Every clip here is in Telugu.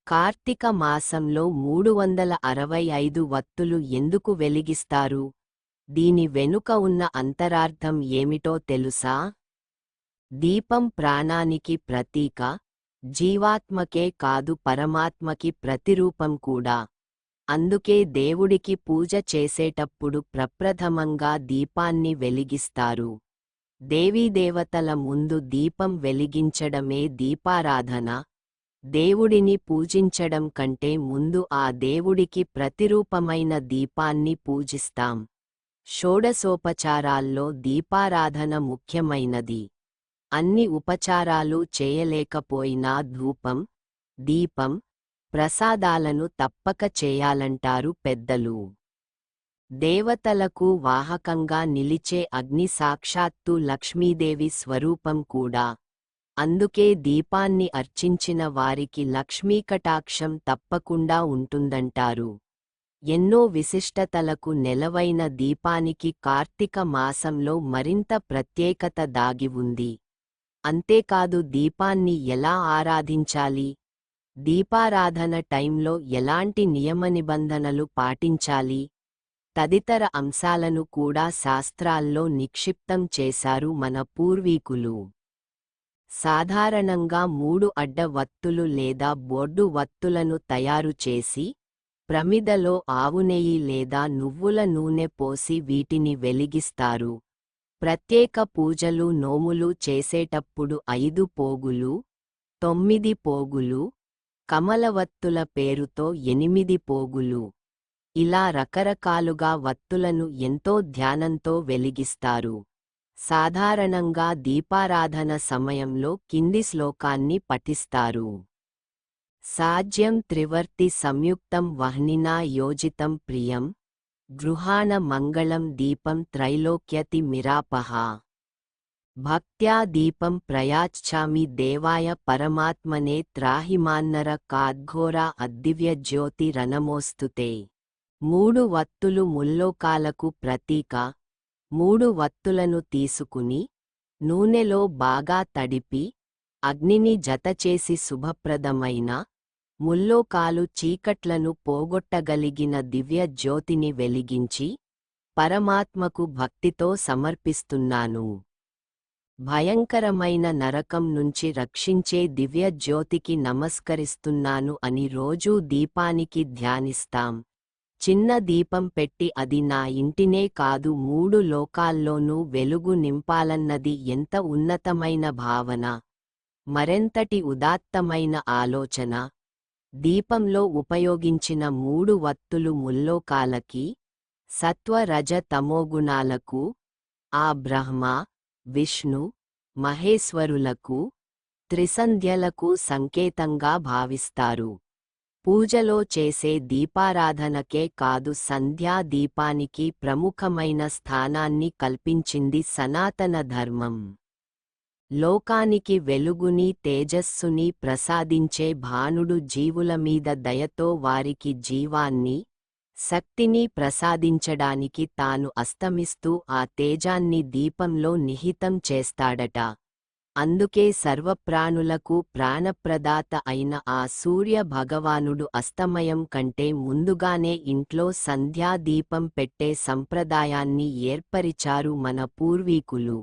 కార్తీక మాసంలో 365 వత్తులు ఎందుకు వెలిగిస్తారు? దీని వెనుక ఉన్న అంతరార్థం ఏమిటో తెలుసా? దీపం ప్రాణానికి ప్రతీక, జీవాత్మకే కాదు పరమాత్మకి ప్రతిరూపం కూడా. అందుకే దేవుడికి పూజ చేసేటప్పుడు ప్రప్రథమంగా దీపాన్ని వెలిగిస్తారు. దేవీదేవతల ముందు దీపం వెలిగించడమే దీపారాధన. దేవుడిని పూజించడం కంటే ముందు ఆ దేవుడికి ప్రతిరూపమైన దీపాన్ని పూజిస్తాం. షోడశోపచారాల్లో దీపారాధన ముఖ్యమైనది. అన్ని ఉపచారాలు చేయలేకపోయినా ధూపం, దీపం, ప్రసాదాలను తప్పక చేయాలంటారు పెద్దలు. దేవతలకు వాహకంగా నిలిచే అగ్ని సాక్షాత్తు లక్ష్మీదేవి స్వరూపం కూడా. అందుకే దీపాన్ని అర్చించిన వారికి లక్ష్మీకటాక్షం తప్పకుండా ఉంటుందంటారు. ఎన్నో విశిష్టతలకు నెలవైన దీపానికి కార్తీక మాసంలో మరింత ప్రత్యేకత దాగి ఉంది. అంతేకాదు దీపాన్ని ఎలా ఆరాధించాలి, దీపారాధన టైంలో ఎలాంటి నియమనిబంధనలు పాటించాలి తదితర అంశాలను కూడా శాస్త్రాల్లో నిక్షిప్తం చేశారు మన పూర్వీకులు. సాధారణంగా 3 అడ్డ వత్తులు లేదా బొడ్డు వత్తులను తయారు చేసి, ప్రమిదలో ఆవునెయ్యి లేదా నువ్వుల నూనె పోసి వీటిని వెలిగిస్తారు. ప్రత్యేక పూజలు నోములు చేసేటప్పుడు 5 పోగులు, 9 పోగులు, కమలవత్తుల పేరుతో 8 పోగులు, ఇలా రకరకాలుగా వత్తులను ఎంతో ధ్యానంతో వెలిగిస్తారు. సాధారణంగా దీపారాధన సమయంలో కింది శ్లోకాన్ని పఠిస్తారు. సాజ్యం త్రివర్తి సంయుక్తం వహ్నినా యోజితం ప్రియం, గృహాణ మంగళం దీపం త్రైలోక్యతి మిరాపహ. భక్త్యా దీపం ప్రయాచ్ఛామి దేవాయ పరమాత్మనే త్రాహిమాన్నర కాద్ఘోర అద్దివ్య జ్యోతి రణమోస్తుతే. 3 వత్తులు ముల్లోకాలకు ప్రతీక. 3 వత్తులను తీసుకుని, నూనెలో బాగా తడిపి, అగ్నిని జతచేసి శుభప్రదమైన, ముల్లోకాలు చీకట్లను పోగొట్టగలిగిన దివ్య జ్యోతిని వెలిగించి, పరమాత్మకు భక్తితో సమర్పిస్తున్నాను. భయంకరమైన నరకం నుంచి రక్షించే దివ్య జ్యోతికి నమస్కరిస్తున్నాను అని రోజూ దీపానికి ధ్యానిస్తాం. చిన్న దీపం పెట్టి అది నా ఇంటినే కాదు 3 లోకాల్లోనూ వెలుగు నింపాలన్నది ఎంత ఉన్నతమైన భావన, మరెంతటి ఉదాత్తమైన ఆలోచన. దీపంలో ఉపయోగించిన 3 వత్తులు ముల్లోకాలకి, సత్వ రజ తమోగుణాలకు, ఆ బ్రహ్మ, విష్ణు, మహేశ్వరులకు, త్రిసంధ్యలకు సంకేతంగా భావిస్తారు. పూజలో చేసే దీపారాధనకే కాదు సంధ్యా దీపానికి ప్రముఖమైన స్థానాన్ని కల్పించింది సనాతన ధర్మం. లోకానికి వెలుగుని తేజస్సుని ప్రసాదించే భానుడు జీవుల మీద దయతో వారికి జీవాన్ని, శక్తిని ప్రసాదించడానికి తాను అస్తమిస్తూ ఆ తేజాన్ని దీపంలో నిహితం చేస్తాడట. అందుకే సర్వప్రాణులకు ప్రాణప్రదాత అయిన ఆ సూర్య భగవానుడు అస్తమయం కంటే ముందుగానే ఇంట్లో సంధ్యాదీపం పెట్టే సంప్రదాయాన్ని ఏర్పరిచారు మన పూర్వీకులు.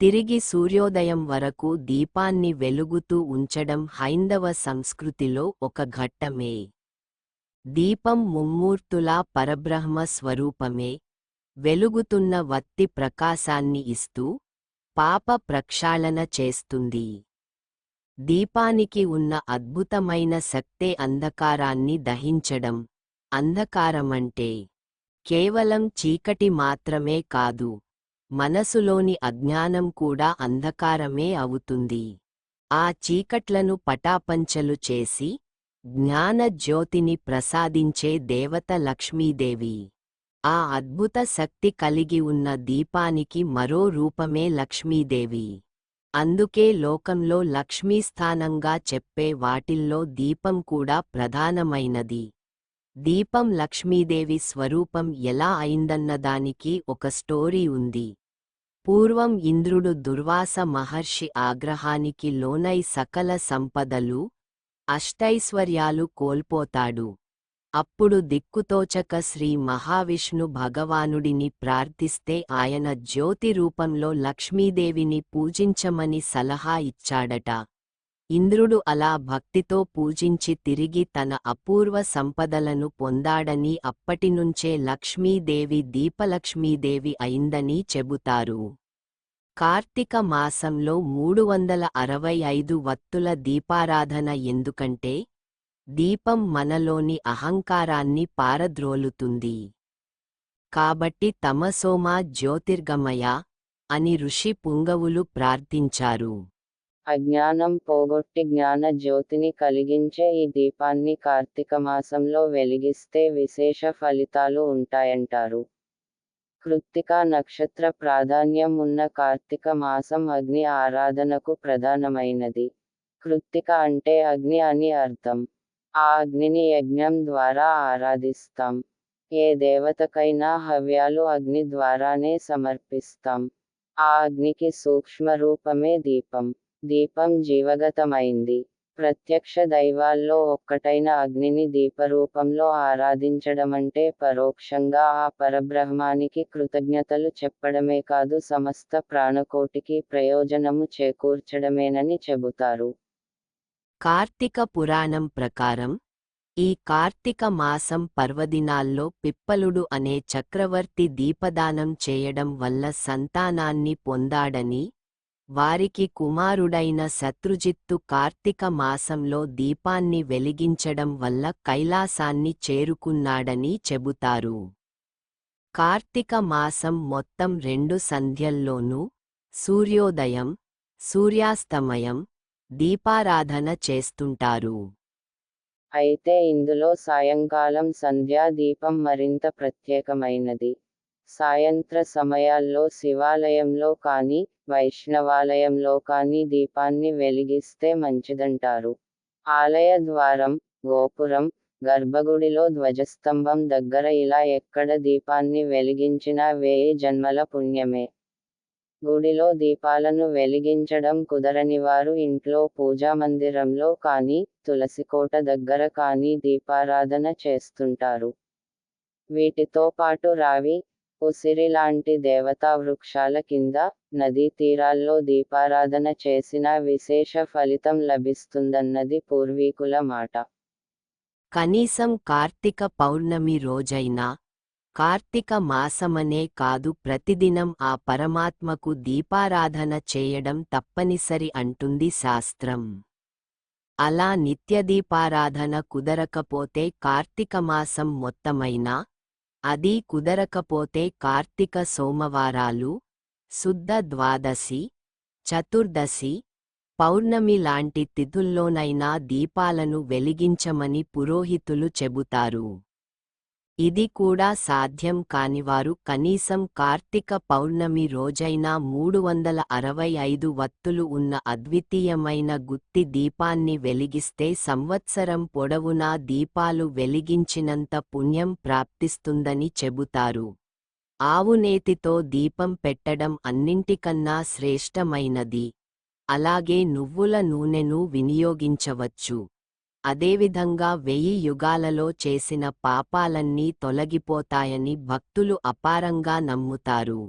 తిరిగి సూర్యోదయం వరకు దీపాన్ని వెలుగుతూ ఉంచడం హైందవ సంస్కృతిలో ఒక ఘట్టమే. దీపం ముమ్మూర్తులా పరబ్రహ్మ స్వరూపమే. వెలుగుతున్న వత్తి ప్రకాశాన్ని ఇస్తూ, పాప ప్రక్షాళన చేస్తుంది. దీపానికి ఉన్న అద్భుతమైన శక్తే అంధకారాన్ని దహించడం. అంధకారమంటే కేవలం చీకటి మాత్రమే కాదు, మనసులోని అజ్ఞానం కూడా అంధకారమే అవుతుంది. ఆ చీకట్లను పటాపంచలు చేసి, జ్ఞాన జ్యోతిని ప్రసాదించే దేవత లక్ష్మీదేవి. ఆ అద్భుత శక్తి కలిగి ఉన్న దీపానికి మరో రూపమే లక్ష్మీదేవి. అందుకే లోకంలో లక్ష్మీస్థానంగా చెప్పే వాటిల్లో దీపం కూడా ప్రధానమైనది. దీపం లక్ష్మీదేవి స్వరూపం ఎలా అయిందన్నదానికి ఒక స్టోరీ ఉంది. పూర్వం ఇంద్రుడు దుర్వాస మహర్షి ఆగ్రహానికి లోనై సకల సంపదలు, అష్టైశ్వర్యాలు కోల్పోతాడు. అప్పుడు దిక్కుతోచక శ్రీ మహావిష్ణు భగవానుడిని ప్రార్థిస్తే ఆయన జ్యోతి రూపంలో లక్ష్మీదేవిని పూజించమని సలహా ఇచ్చాడట. ఇంద్రుడు అలా భక్తితో పూజించి తిరిగి తన అపూర్వ సంపదలను పొందాడని అప్పటినుంచే లక్ష్మీదేవి దీపలక్ష్మీదేవి అయిందని చెబుతారు. కార్తీక మాసంలో 365 వత్తుల దీపారాధన ఎందుకంటే దీపం మనలోని అహంకారాన్ని పారద్రోలుతుంది. కాబట్టి తమసోమా జ్యోతిర్గమయ అని ఋషి పుంగవులు ప్రార్థించారు. అజ్ఞానం పోగొట్టి జ్ఞాన జ్యోతిని కలిగించే ఈ దీపాన్ని కార్తీక మాసంలో వెలిగిస్తే విశేష ఫలితాలు ఉంటాయంటారు. కృత్తికా నక్షత్ర ప్రాధాన్యం ఉన్న కార్తీక మాసం అగ్ని ఆరాధనకు ప్రధానమైనది. కృత్తిక అంటే అగ్ని అని అర్థం. ఆ అగ్నిని యజ్ఞం ద్వారా ఆరాధిస్తాం. ఏ దేవతకైనా హవ్యాలు అగ్ని ద్వారానే సమర్పిస్తాం. ఆ అగ్నికి సూక్ష్మ రూపమే దీపం. దీపం జీవగతమైంది. ప్రత్యక్ష దైవాల్లో ఒక్కటైన అగ్నిని దీపరూపంలో ఆరాధించడమంటే పరోక్షంగా ఆ పరబ్రహ్మానికి కృతజ్ఞతలు చెప్పడమే కాదు, సమస్త ప్రాణకోటికి ప్రయోజనము చేకూర్చడమేనని చెబుతారు. కార్తీక పురాణం ప్రకారం ఈ కార్తీక మాసం పర్వదినాల్లో పిప్పలుడు అనే చక్రవర్తి దీపదానం చేయడం వల్ల సంతానాన్ని పొందాడని, వారికి కుమారుడైన శత్రుజిత్తు కార్తీక మాసంలో దీపాన్ని వెలిగించడం వల్ల కైలాసాన్ని చేరుకున్నాడని చెబుతారు. కార్తీక మాసం మొత్తం 2 సంధ్యల్లోనూ సూర్యోదయం, సూర్యాస్తమయం దీపారాధన చేస్తుంటారు. అయితే ఇందులో సాయంకాలం సంధ్యా దీపం మరింత ప్రత్యేకమైనది. సాయంత్ర సమయాల్లో శివాలయంలో కానీ, వైష్ణవాలయంలో కానీ దీపాన్ని వెలిగిస్తే మంచిదంటారు. ఆలయ ద్వారం, గోపురం, గర్భగుడిలో ధ్వజస్తంభం దగ్గర ఇలా ఎక్కడ దీపాన్ని వెలిగించినా 1000 జన్మల పుణ్యమే. గుడిలో దీపాలను వెలిగించడం కుదరనివారు ఇంట్లో పూజామందిరంలో కానీ, తులసికోట దగ్గర కానీ దీపారాధన చేస్తుంటారు. వీటితో పాటు రావి, ఉసిరి లాంటి దేవతా వృక్షాల కింద, నదీ తీరాల్లో దీపారాధన చేసినా విశేష ఫలితం లభిస్తుందన్నది పూర్వీకుల మాట. కనీసం కార్తీక పౌర్ణమి రోజైనా, కార్తీక మాసమనే కాదు ప్రతిదినం ఆ పరమాత్మకు దీపారాధన చేయడం తప్పనిసరి అంటుంది శాస్త్రం. అలా నిత్యదీపారాధన కుదరకపోతే కార్తీక మాసం మొత్తమైనా, అదీ కుదరకపోతే కార్తీక సోమవారాలు, శుద్ధ ద్వాదశి, చతుర్దశి, పౌర్ణమి లాంటి తిథుల్లోనైనా దీపాలను వెలిగించమని పురోహితులు చెబుతారు. ఇది కూడా సాధ్యం కానివారు కనీసం కార్తీక పౌర్ణమి రోజైనా 365 వత్తులు ఉన్న అద్వితీయమైన గుత్తి దీపాన్ని వెలిగిస్తే సంవత్సరం పొడవునా దీపాలు వెలిగించినంత పుణ్యం ప్రాప్తిస్తుందని చెబుతారు. ఆవునేతితో దీపం పెట్టడం అన్నింటికన్నా శ్రేష్టమైనది. అలాగే నువ్వుల నూనెను వినియోగించవచ్చు. అదేవిధంగా 1000 యుగాలలో చేసిన పాపాలన్నీ తొలగిపోతాయని భక్తులు అపారంగా నమ్ముతారు.